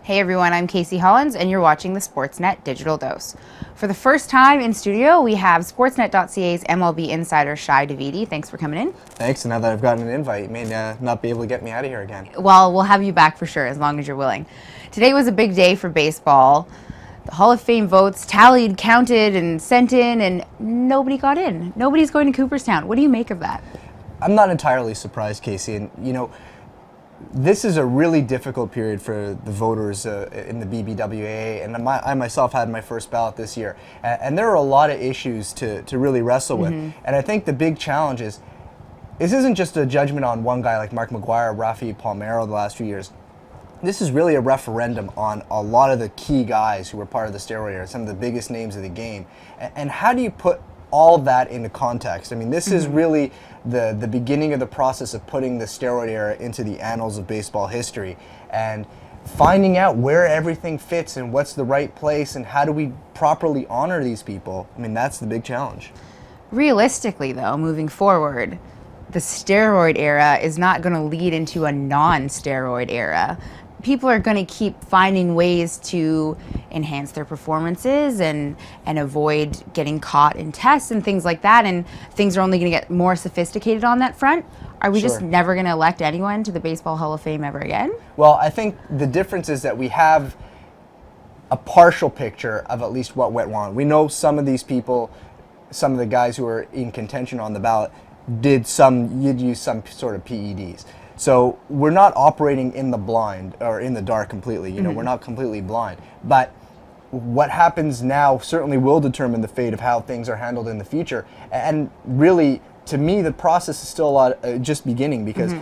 Hey everyone, I'm Casey Hollins and you're watching the Sportsnet Digital Dose. For the first time in studio, we have Sportsnet.ca's MLB insider Shi Davidi. Thanks for coming in. Thanks. Now that I've gotten an invite, you may not be able to get me out of here again. Well, we'll have you back for sure, as long as you're willing. Today was a big day for baseball. The Hall of Fame votes tallied, counted, and sent in, and nobody got in. Nobody's going to Cooperstown. What do you make of that? I'm not entirely surprised, Casey. And, this is a really difficult period for the voters in the BBWA, and I myself had my first ballot this year. And there are a lot of issues to really wrestle with. And I think the big challenge is, this isn't just a judgment on one guy like Mark McGwire, Rafi Palmeiro the last few years. This is really a referendum on a lot of the key guys who were part of the steroid era, some of the biggest names of the game. And how do you put all of that into context? I mean, this is really the beginning of the process of putting the steroid era into the annals of baseball history and finding out where everything fits and what's the right place and how do we properly honor these people. I mean, that's the big challenge. Realistically, though, moving forward, the steroid era is not going to lead into a non-steroid era. People are going to keep finding ways to enhance their performances and avoid getting caught in tests and things like that, and things are only going to get more sophisticated on that front. Are we just never going to elect anyone to the Baseball Hall of Fame ever again? Well, I think the difference is that we have a partial picture of at least what went wrong. We know some of these people, some of the guys who are in contention on the ballot, you'd use some sort of PEDs. So we're not operating in the blind or in the dark completely. We're not completely blind. But what happens now certainly will determine the fate of how things are handled in the future. And really, to me, the process is still just beginning because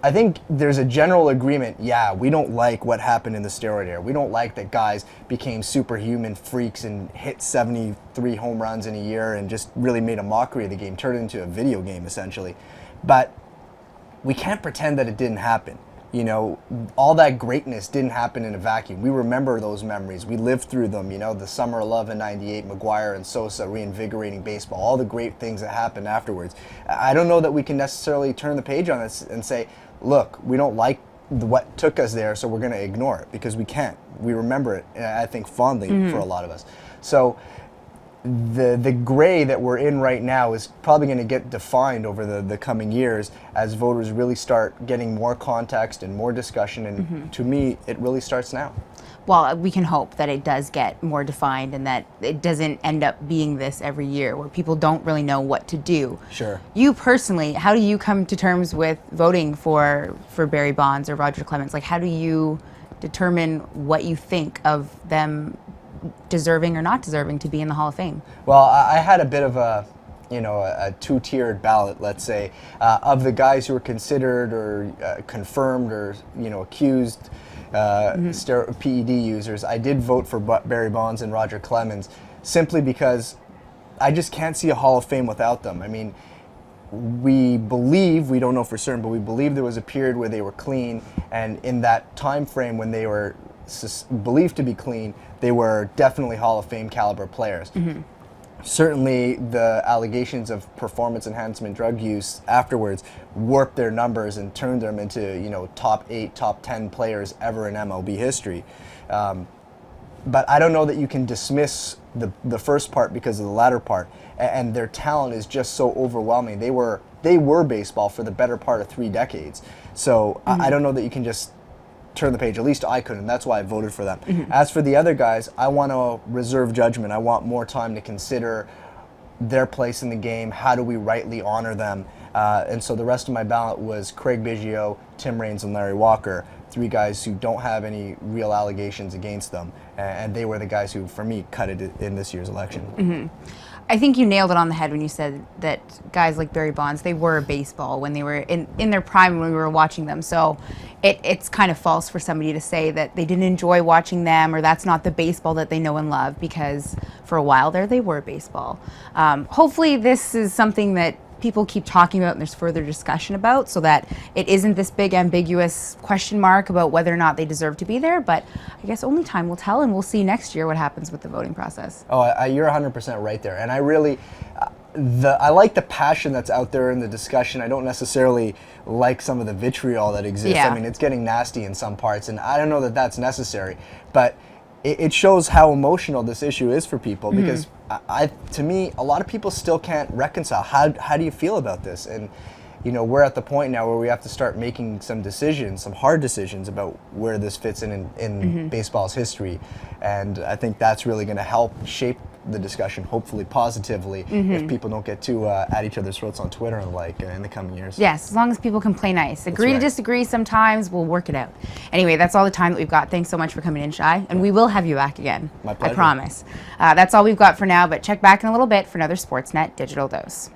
I think there's a general agreement, we don't like what happened in the steroid era. We don't like that guys became superhuman freaks and hit 73 home runs in a year and just really made a mockery of the game, turned it into a video game essentially. But we can't pretend that it didn't happen. All that greatness didn't happen in a vacuum. We remember those memories. We lived through them. The summer of love in '98, McGwire and Sosa reinvigorating baseball, all the great things that happened afterwards. I don't know that we can necessarily turn the page on this and say, look, we don't like what took us there, so we're going to ignore it, because we can't. We remember it, I think, fondly for a lot of us. So the gray that we're in right now is probably going to get defined over the coming years as voters really start getting more context and more discussion, and to me, it really starts now. Well, we can hope that it does get more defined and that it doesn't end up being this every year where people don't really know what to do. Sure. You personally, how do you come to terms with voting for Barry Bonds or Roger Clemens? Like, how do you determine what you think of them deserving or not deserving to be in the Hall of Fame? Well, I had a bit of a two-tiered ballot, let's say, of the guys who were considered or confirmed or accused PED users. I did vote for Barry Bonds and Roger Clemens simply because I just can't see a Hall of Fame without them. I mean, we don't know for certain, but we believe there was a period where they were clean, and in that time frame when they were believed to be clean, they were definitely Hall of Fame caliber players. Certainly the allegations of performance enhancement drug use afterwards warped their numbers and turned them into top 8, top 10 players ever in MLB history. But I don't know that you can dismiss the first part because of the latter part, and their talent is just so overwhelming. They were baseball for the better part of 3 decades. So I don't know that you can just turn the page. At least I couldn't. That's why I voted for them. As for the other guys, I want to reserve judgment. I want more time to consider their place in the game. How do we rightly honor them? And so the rest of my ballot was Craig Biggio, Tim Raines, and Larry Walker, 3 guys who don't have any real allegations against them. And they were the guys who, for me, cut it in this year's election. I think you nailed it on the head when you said that guys like Barry Bonds, they were baseball when they were in their prime when we were watching them. So it's kind of false for somebody to say that they didn't enjoy watching them or that's not the baseball that they know and love, because for a while there they were baseball. Hopefully this is something that people keep talking about and there's further discussion about, so that it isn't this big ambiguous question mark about whether or not they deserve to be there. But I guess only time will tell, and we'll see next year what happens with the voting process. Oh, you're 100% right there. And I really, I like the passion that's out there in the discussion. I don't necessarily like some of the vitriol that exists. Yeah. I mean, it's getting nasty in some parts, and I don't know that that's necessary. But it shows how emotional this issue is for people, because to me, a lot of people still can't reconcile. How do you feel about this? And you know, we're at the point now where we have to start making some decisions, some hard decisions about where this fits in baseball's history. And I think that's really going to help shape the discussion, hopefully positively, if people don't get too at each other's throats on Twitter and in the coming years. Yes, as long as people can play nice. Agree right. to disagree sometimes, we'll work it out. Anyway, that's all the time that we've got. Thanks so much for coming in, Shai. And we will have you back again. My pleasure. I promise. That's all we've got for now, but check back in a little bit for another Sportsnet Digital Dose.